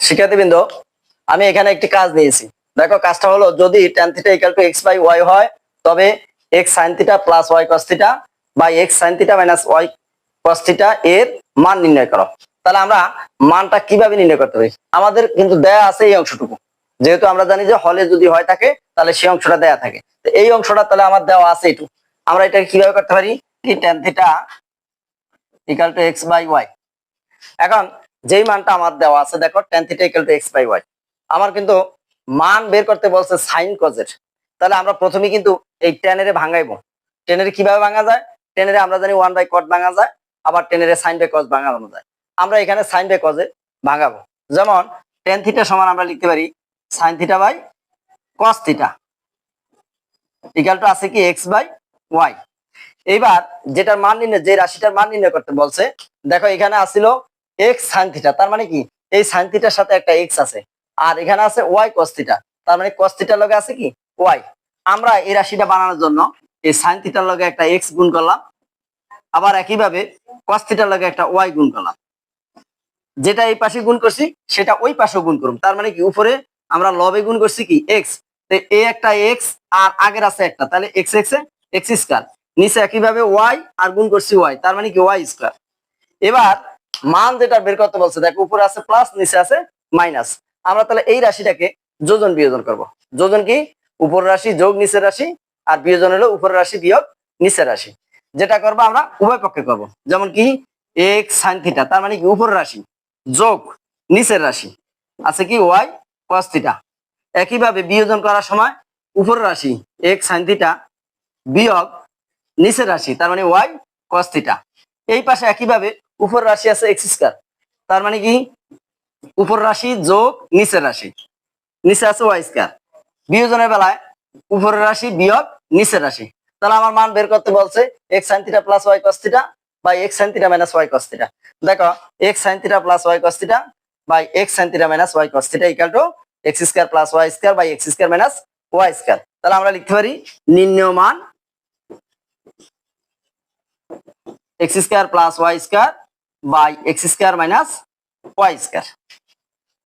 শিক্ষার্থীবৃন্দ, আমি এখানে একটি কাজ নিয়েছি। দেখো, কাজটা হলো যদি tan θ = x/y হয়, তবে x sin θ plus y cos θ বা x sin θ minus y cos θ এর মান নির্ণয় করো। তাহলে আমরা মানটা কিভাবে নির্ণয় করতে পারি? আমাদের কিন্তু দেয়া আছে এই অংশটুকু, যেহেতু আমরা জানি যে হলে যদি হয় থাকে তাহলে সেই অংশটা দেয়া থাকে। তো এই অংশটা তাহলে আমার দেওয়া আছে এইটুকু। আমরা এটাকে কিভাবে করতে পারি? tan θ = x/y। এখন যেই মানটা আমার দেওয়া আছে, দেখো tan θ = x/y, আমার কিন্তু মান বের করতে বলছে sin cos এর। তাহলে আমরা প্রথমে কিন্তু এই tan এর ভাঙাইবো। tan এর কিভাবে ভাঙা যায়? tan এর আমরা জানি 1/cot ভাঙা যায়, আবার tan এর sin/cos ভাঙানো যায়। আমরা এখানে sin/cos এ ভাঙাবো। যেমন tan θ সমান আমরা লিখতে পারি sin θ by cos θ equal to আছে কি x/y। এইবার যেটার মান নির্ণয়, যে রাশিটার মান নির্ণয় করতে বলছে, দেখো এখানে আসছিল x sin θ, তার মানে কি এই sin θ সাথে একটা x আছে, আর এখানে আছে y cos θ, তার মানে cos θ লগে আছে কি y। আমরা এই রাশিটা বানানোর জন্য এই sin θ লগে একটা x গুণ করলাম, আবার একইভাবে cos θ লগে একটা y গুণ করলাম। যেটা এই পাশে গুণ করছি সেটা ওই পাশেও গুণ করুন, তার মানে কি উপরে আমরা লবে গুণ করছি কি x, তো এ একটা x আর আগের আছে একটা, তাহলে x x x স্কয়ার, নিচে একইভাবে y আর গুণ করছি y, তার মানে কি y স্কয়ার। এবার মান যেটা বের করতে বলছে, দেখো উপরে আছে প্লাস, নিচে আছে মাইনাস। আমরা তাহলে এই রাশিটাকে যোজন বিয়োজন করব। যোজন কি? উপরের রাশি যোগ নিচের রাশি, আর বিয়োজন হলো উপরের রাশি বিয়োগ নিচের রাশি। যেটা করবো আমরা উভয় পক্ষে করব। যেমন কি x sin θ, তার মানে কি উপরের রাশি যোগ নিচের রাশি আছে কি y cos θ। একইভাবে বিয়োজন করার সময় উপরের রাশি x sin θ বিয়োগ নিচের রাশি, তার মানে y cos θ। এই পাশে একইভাবে উপর রাশি আছে x স্কয়ার, তার মানে কি উপর রাশি যোগ নিচের রাশি, নিচে আছে y স্কয়ার। বিয়োজনের বেলায় উপরের রাশি বিয়োগ নিচের রাশি। তাহলে আমার মান বের করতে বলছে x sin θ plus y cos θ বা x sin θ minus y cos θ। দেখো x sin θ plus y cos θ by x sin θ minus y cos θ equal to x square plus y square by x square minus y square. তাহলে আমরা লিখতে পারি নির্ণেয় মান x square plus y square by x square minus y square.